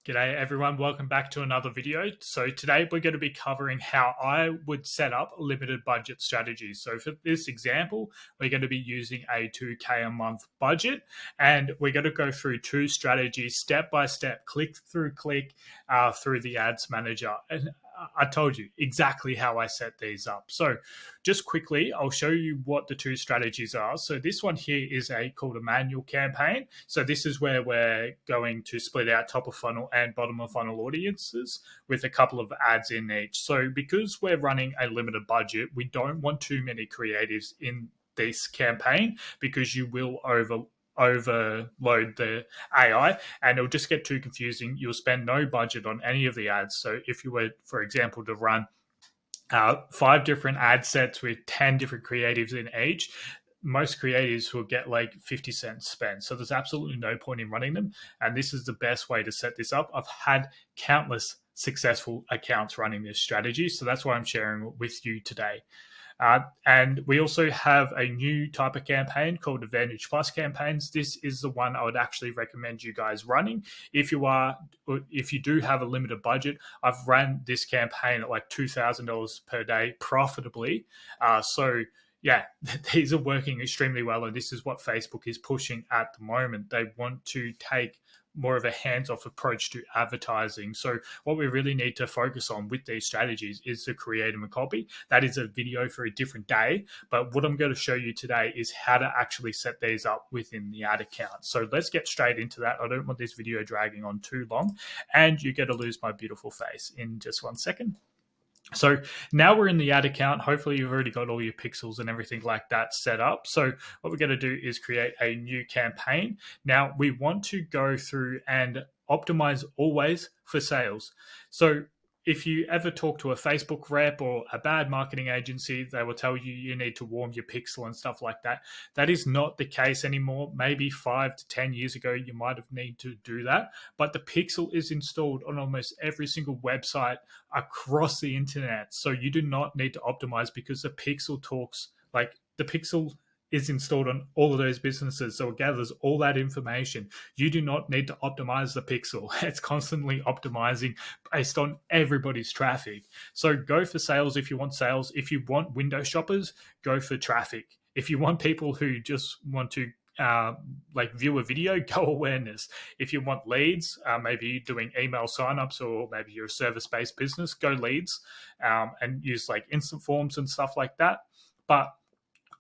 G'day everyone, welcome back to another video. So today we're going to be covering how I would set up limited budget strategies. So for this example, we're going to be using a 2K a month budget, and we're going to go through two strategies step by step, click through the ads manager. And I told you exactly how I set these up. So just quickly, I'll show you what the two strategies are. So this one here is called a manual campaign. So this is where we're going to split out top of funnel and bottom of funnel audiences with a couple of ads in each. So because we're running a limited budget, we don't want too many creatives in this campaign because you will overload the AI and it'll just get too confusing. You'll spend no budget on any of the ads. So if you were, for example, to run 5 different ad sets with 10 different creatives in each, most creatives will get like 50 cents spent. So there's absolutely no point in running them. And this is the best way to set this up. I've had countless successful accounts running this strategy. So that's why I'm sharing it with you today. And we also have a new type of campaign called Advantage Plus campaigns. This is the one I would actually recommend you guys running. If you do have a limited budget, I've ran this campaign at like $2,000 per day profitably. Yeah, these are working extremely well, and this is what Facebook is pushing at the moment. They want to take more of a hands-off approach to advertising. So what we really need to focus on with these strategies is the creative and copy. That is a video for a different day, but what I'm going to show you today is how to actually set these up within the ad account. So let's get straight into that. I don't want this video dragging on too long, and you're going to lose my beautiful face in just 1 second. So now we're in the ad account. Hopefully you've already got all your pixels and everything like that set up. So what we're going to do is create a new campaign. Now we want to go through and optimize always for sales. So if you ever talk to a Facebook rep or a bad marketing agency, they will tell you you need to warm your pixel and stuff like that. That is not the case anymore. Maybe 5 to 10 years ago, you might have needed to do that. But the pixel is installed on almost every single website across the internet. So you do not need to optimize because the pixel talks, like the pixel is installed on all of those businesses. So it gathers all that information. You do not need to optimize the pixel. It's constantly optimizing based on everybody's traffic. So go for sales if you want sales. If you want window shoppers, go for traffic. If you want people who just want to view a video, go awareness. If you want leads, maybe you're doing email signups or maybe you're a service-based business, go leads and use like instant forms and stuff like that. But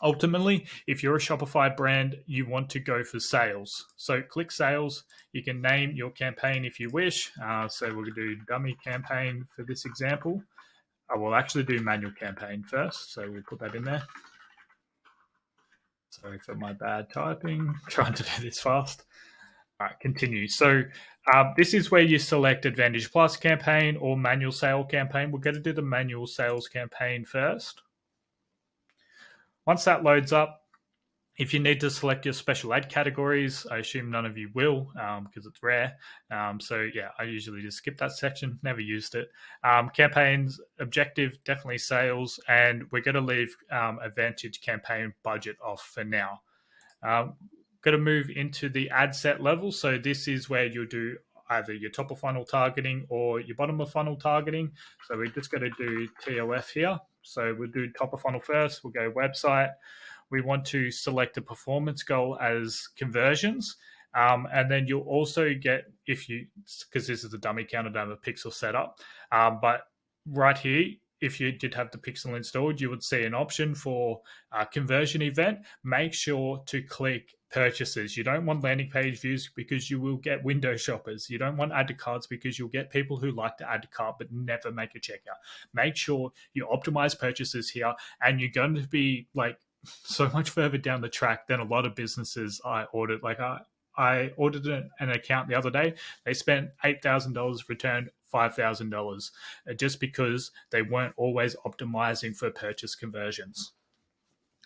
ultimately, if you're a Shopify brand, you want to go for sales. So click sales. You can name your campaign if you wish. So we're going to do dummy campaign for this example. I will actually do manual campaign first. So we'll put that in there. Sorry for my bad typing. Trying to do this fast. All right, continue. So this is where you select Advantage Plus campaign or manual sale campaign. We're going to do the manual sales campaign first. Once that loads up, if you need to select your special ad categories, I assume none of you will because it's rare. So yeah, I usually just skip that section, never used it. Campaigns, objective, definitely sales, and we're going to leave Advantage campaign budget off for now. Got to move into the ad set level. So this is where you'll do either your top of funnel targeting or your bottom of funnel targeting. So we're just going to do TOF here. So we'll do top of funnel first. We'll go website. We want to select a performance goal as conversions. And then you'll also get, because this is a dummy count, I don't have a pixel set up. But right here, if you did have the pixel installed, you would see an option for a conversion event. Make sure to click purchases. You don't want landing page views because you will get window shoppers. You don't want add to carts because you'll get people who like to add to cart but never make a checkout. Make sure you optimize purchases here, and you're going to be like so much further down the track than a lot of businesses I ordered. Like I ordered an account the other day. They spent $8,000, returned $5,000 just because they weren't always optimizing for purchase conversions.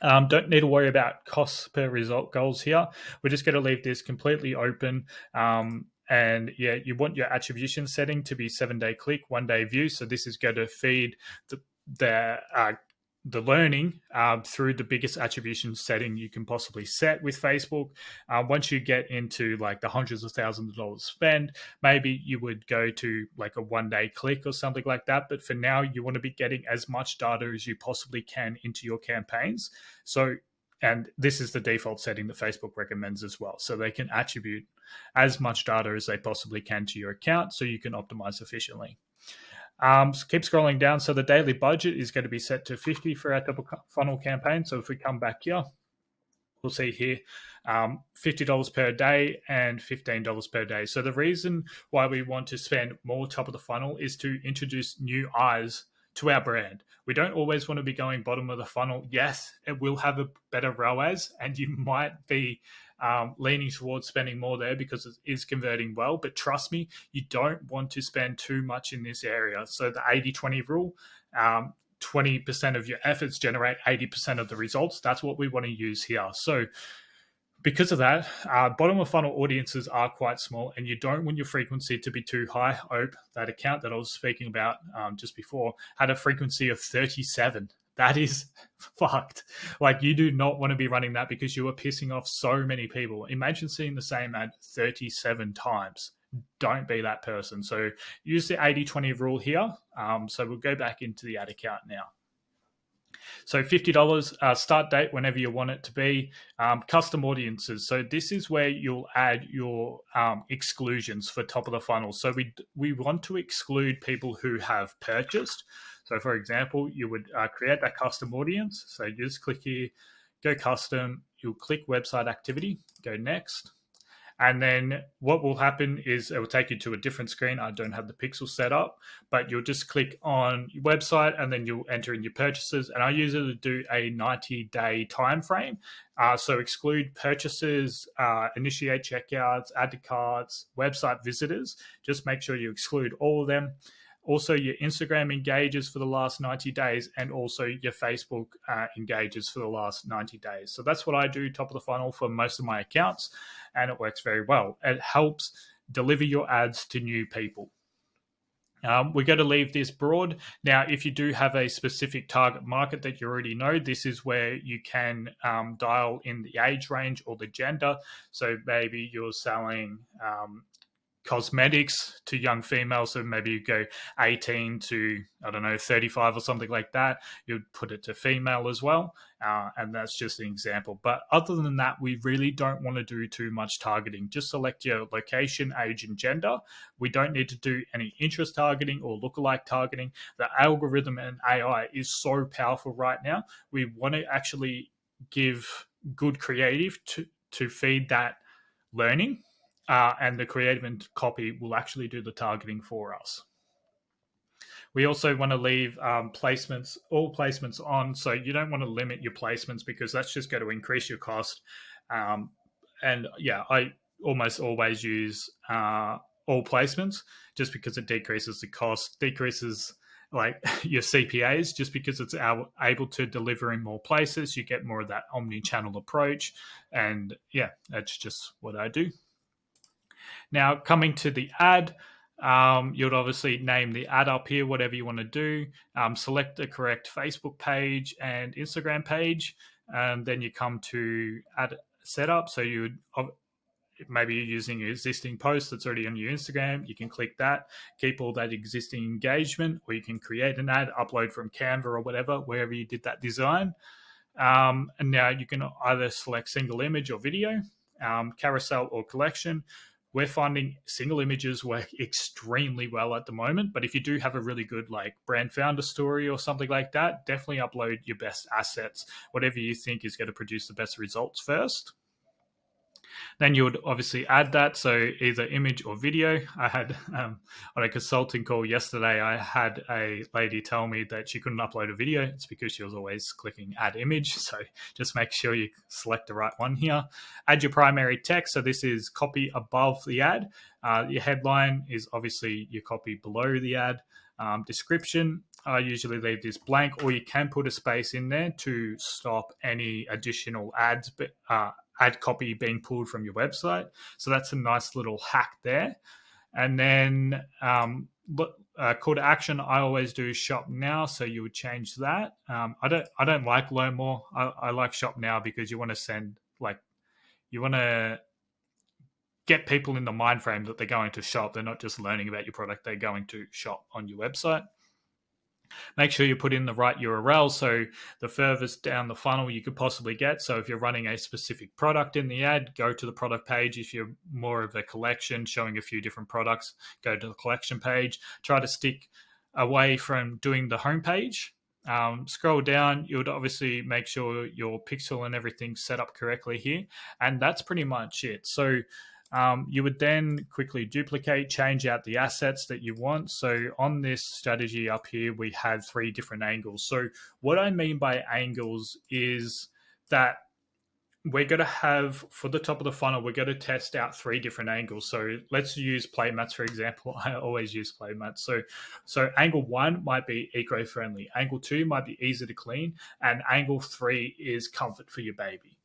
Don't need to worry about costs per result goals here. We're just going to leave this completely open. And yeah, you want your attribution setting to be 7-day click, 1-day view. So this is going to feed the the learning through the biggest attribution setting you can possibly set with Facebook. Once you get into like the hundreds of thousands of dollars spend, maybe you would go to like a 1 day click or something like that. But for now, you want to be getting as much data as you possibly can into your campaigns. So, and this is the default setting that Facebook recommends as well. So they can attribute as much data as they possibly can to your account so you can optimize efficiently. So keep scrolling down. So the daily budget is going to be set to 50 for our double funnel campaign. So if we come back here, we'll see here $50 per day and $15 per day. So the reason why we want to spend more top of the funnel is to introduce new eyes to our brand. We don't always want to be going bottom of the funnel. Yes, it will have a better ROAS, and you might be leaning towards spending more there because it is converting well. But trust me, you don't want to spend too much in this area. So the 80-20 rule, 20% of your efforts generate 80% of the results. That's what we want to use here. So because of that, bottom of funnel audiences are quite small, and you don't want your frequency to be too high. Hope that account that I was speaking about just before had a frequency of 37. That is fucked. Like, you do not want to be running that because you are pissing off so many people. Imagine seeing the same ad 37 times. Don't be that person. So use the 80-20 rule here. So we'll go back into the ad account now. So $50 start date whenever you want it to be. Custom audiences. So this is where you'll add your exclusions for top of the funnel. So we want to exclude people who have purchased. So for example, you would create that custom audience. So you just click here, go custom. You'll click website activity, go next. And then what will happen is it will take you to a different screen. I don't have the pixel set up, but you'll just click on your website and then you'll enter in your purchases. And I usually do a 90-day time frame. So exclude purchases, initiate checkouts, add to carts, website visitors. Just make sure you exclude all of them. Also, your Instagram engages for the last 90 days, and also your Facebook engages for the last 90 days. So that's what I do, top of the funnel, for most of my accounts, and it works very well. It helps deliver your ads to new people. We're going to leave this broad. Now, if you do have a specific target market that you already know, this is where you can dial in the age range or the gender. So maybe you're selling cosmetics to young females, so maybe you go 18 to 35 or something like that. You'd put it to female as well, and that's just an example. But other than that, we really don't want to do too much targeting. Just select your location, age, and gender. We don't need to do any interest targeting or lookalike targeting. The algorithm and AI is so powerful right now. We want to actually give good creative to feed that learning. And the creative and copy will actually do the targeting for us. We also want to leave all placements on. So you don't want to limit your placements because that's just going to increase your cost. And yeah, I almost always use all placements just because it decreases the cost, decreases like your CPAs, just because it's able to deliver in more places. You get more of that omni-channel approach. And yeah, that's just what I do. Now, coming to the ad, you'd obviously name the ad up here, whatever you want to do. Select the correct Facebook page and Instagram page. Then you come to ad setup. So maybe you're using your existing post that's already on your Instagram. You can click that, keep all that existing engagement, or you can create an ad, upload from Canva or whatever, wherever you did that design. And now you can either select single image or video, carousel or collection. We're finding single images work extremely well at the moment, but if you do have a really good like brand founder story or something like that, definitely upload your best assets, whatever you think is going to produce the best results first. Then you would obviously add that, so either image or video. I had on a consulting call yesterday, I had a lady tell me that she couldn't upload a video. It's because she was always clicking add image, so just make sure you select the right one here. Add your primary text, so this is copy above the ad. Your headline is obviously your copy below the ad. Description, I usually leave this blank, or you can put a space in there to stop any additional ads, ad copy being pulled from your website. So that's a nice little hack there. And then call to action, I always do shop now, so you would change that. I don't like learn more. I like shop now because you want to send you want to get people in the mind frame that they're going to shop. They're not just learning about your product; they're going to shop on your website. Make sure you put in the right URL, so the furthest down the funnel you could possibly get. So if you're running a specific product in the ad, go to the product page. If you're more of a collection showing a few different products, go to the collection page. Try to stick away from doing the homepage. Scroll down. You would obviously make sure your pixel and everything's set up correctly here, and that's pretty much it. So you would then quickly duplicate, change out the assets that you want. So on this strategy up here, we have 3 different angles. So what I mean by angles is that we're going to have, for the top of the funnel, we're going to test out 3 different angles. So let's use placemats, for example. I always use placemats. So angle 1 might be eco-friendly. Angle 2 might be easy to clean. And angle 3 is comfort for your baby.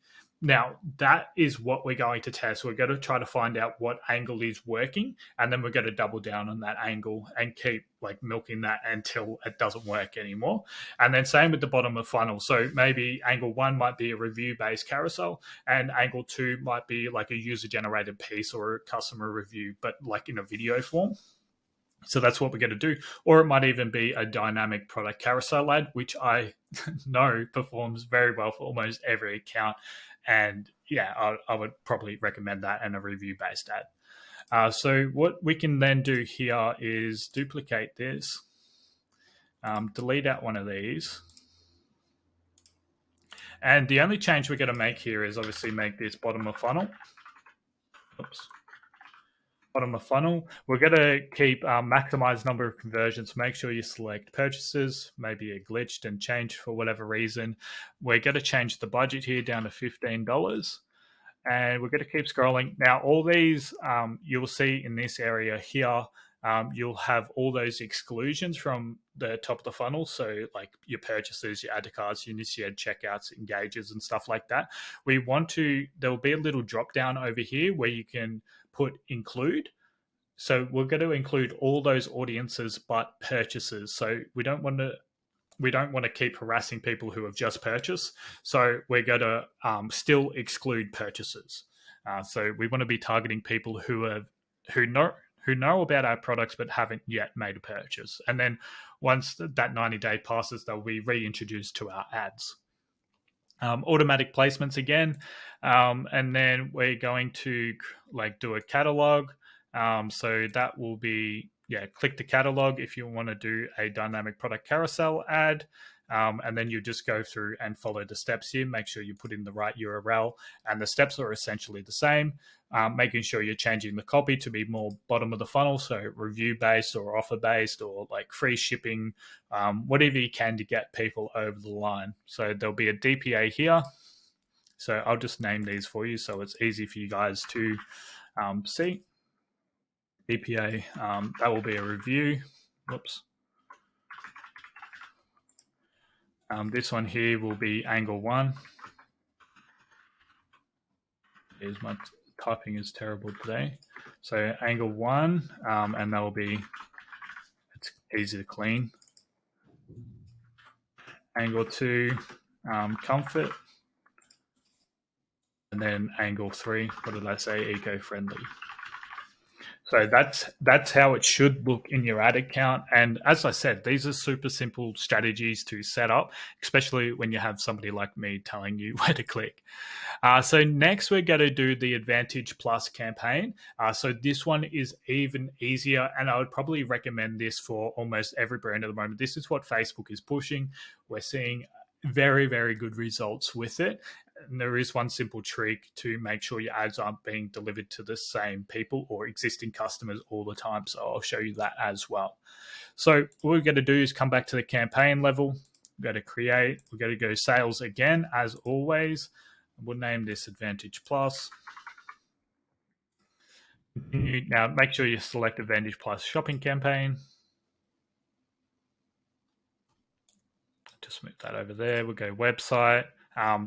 Now, that is what we're going to test. We're going to try to find out what angle is working, and then we're going to double down on that angle and keep milking that until it doesn't work anymore. And then same with the bottom of funnel. So maybe angle 1 might be a review-based carousel, and angle 2 might be like a user-generated piece or a customer review, but in a video form. So that's what we're going to do. Or it might even be a dynamic product carousel ad, which I know performs very well for almost every account. And yeah, I would probably recommend that and a review-based ad. So what we can then do here is duplicate this, delete out one of these. And the only change we're going to make here is obviously make this bottom of funnel. Oops. Bottom of funnel. We're going to keep maximize number of conversions. Make sure you select purchases. Maybe it glitched and changed for whatever reason. We're going to change the budget here down to $15. And we're going to keep scrolling. Now, all these you'll see in this area here, you'll have all those exclusions from the top of the funnel. So like your purchases, your add to carts, your initiated checkouts, engages, and stuff like that. There'll be a little drop down over here where you can put include. So we're going to include all those audiences but purchases. So we don't want to keep harassing people who have just purchased. So we're going to still exclude purchases. So we want to be targeting people who know about our products but haven't yet made a purchase. And then once that 90-day passes, they'll be reintroduced to our ads. Automatic placements again. And then we're going to do a catalog. So that will be, click the catalog if you want to do a dynamic product carousel ad. And then you just go through and follow the steps here. Make sure you put in the right URL, and the steps are essentially the same. Making sure you're changing the copy to be more bottom of the funnel, so review-based or offer-based or free shipping, whatever you can to get people over the line. So there'll be a DPA here. So I'll just name these for you so it's easy for you guys to see. DPA, that will be a review. Whoops. This one here will be angle 1. Here's my typing is terrible today. So angle 1, and that will be, it's easy to clean. Angle 2, comfort. And then angle 3, what did I say? Eco-friendly. So that's how it should look in your ad account. And as I said, these are super simple strategies to set up, especially when you have somebody like me telling you where to click. So next we're going to do the Advantage Plus campaign. So this one is even easier, and I would probably recommend this for almost every brand at the moment. This is what Facebook is pushing. We're seeing very, very good results with it. And there is one simple trick to make sure your ads aren't being delivered to the same people or existing customers all the time. So I'll show you that as well. So what we're going to do is come back to the campaign level. We're going to create. We're going to go sales again, as always. We'll name this Advantage Plus. Now make sure you select Advantage Plus shopping campaign. Just move that over there. We'll go website.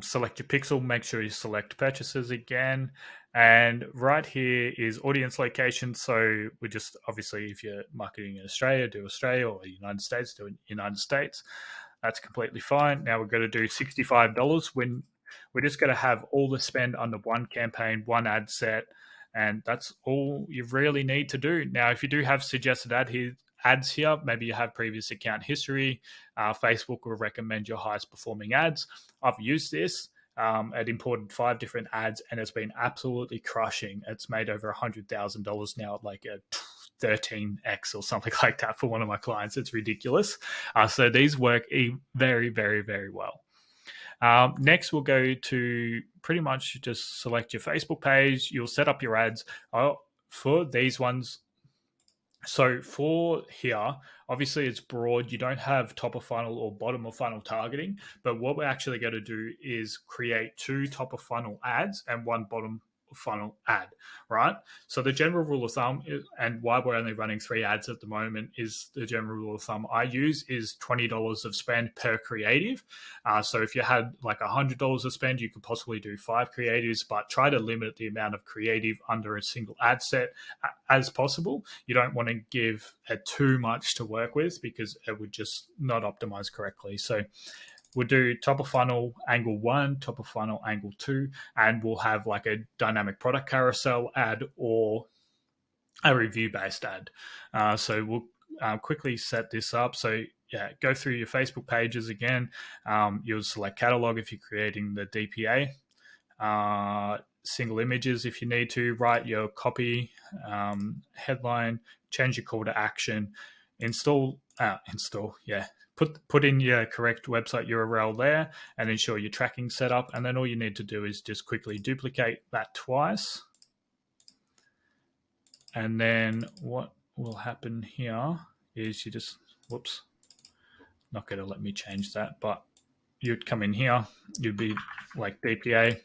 Select your pixel. Make sure you select purchases again. And right here is audience location. So we just, obviously, if you're marketing in Australia, do Australia, or United States, do United States. That's completely fine. Now we're going to do $65 when we're just going to have all the spend under one campaign, one ad set, and that's all you really need to do. Now, if you do have suggested ads here, maybe you have previous account history, Facebook will recommend your highest performing ads. I've used this. It imported 5 different ads and it's been absolutely crushing. It's made over $100,000 now at like a 13x or something like that for one of my clients. It's ridiculous. So these work very, very, very well. Next, we'll go to pretty much just select your Facebook page. You'll set up your ads. For these ones, so for here, obviously it's broad. You don't have top of funnel or bottom of funnel targeting, but what we're actually going to do is create 2 top of funnel ads and 1 bottom funnel ad, right? So the general rule of thumb is, and why we're only running 3 ads at the moment, is the general rule of thumb I use is $20 of spend per creative. So if you had like $100 of spend, you could possibly do 5 creatives, but try to limit the amount of creative under a single ad set as possible. You don't want to give too much to work with because it would just not optimize correctly. So we'll do top of funnel angle 1, top of funnel angle 2, and we'll have like a dynamic product carousel ad or a review based ad. So we'll quickly set this up. So yeah, go through your Facebook pages again. You'll select catalog if you're creating the DPA. Single images if you need to, write your copy, headline, change your call to action, install, yeah. Put in your correct website URL there and ensure your tracking set up. And then all you need to do is just quickly duplicate that twice. And then what will happen here is you just, whoops, not going to let me change that, but you'd come in here, you'd be like DPA.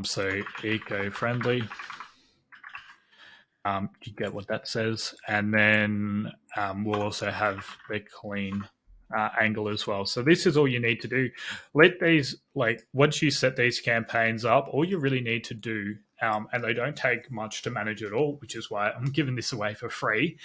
So eco-friendly. You get what that says. And then we'll also have the clean angle as well. So this is all you need to do. Let these, like, once you set these campaigns up, all you really need to do, and they don't take much to manage at all, which is why I'm giving this away for free,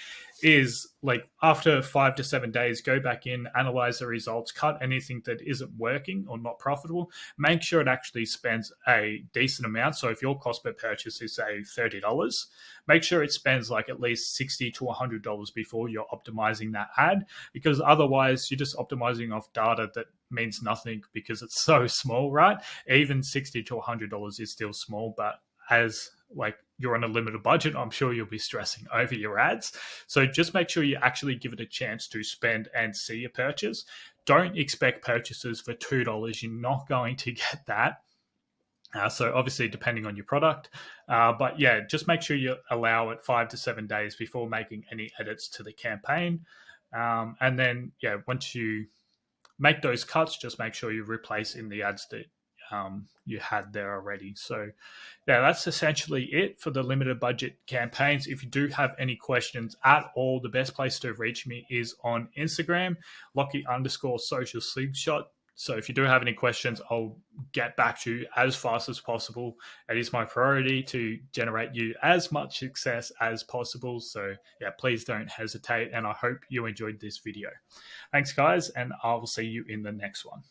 is like after 5 to 7 days, go back in, analyze the results, cut anything that isn't working or not profitable, make sure it actually spends a decent amount. So if your cost per purchase is, say, $30, make sure it spends like at least $60 to $100 before you're optimizing that ad, because otherwise you're just optimizing off data that means nothing because it's so small, right? Even $60 to $100 is still small, but as like you're on a limited budget, I'm sure you'll be stressing over your ads. So just make sure you actually give it a chance to spend and see a purchase. Don't expect purchases for $2. You're not going to get that. So obviously depending on your product, but yeah, just make sure you allow it 5 to 7 days before making any edits to the campaign. And then, yeah, once you make those cuts, just make sure you replace in the ads that you had there already. So yeah, that's essentially it for the limited budget campaigns. If you do have any questions at all, the best place to reach me is on Instagram, Lockie_social slingshot. So if you do have any questions, I'll get back to you as fast as possible. It is my priority to generate you as much success as possible. So yeah, please don't hesitate. And I hope you enjoyed this video. Thanks, guys, and I will see you in the next one.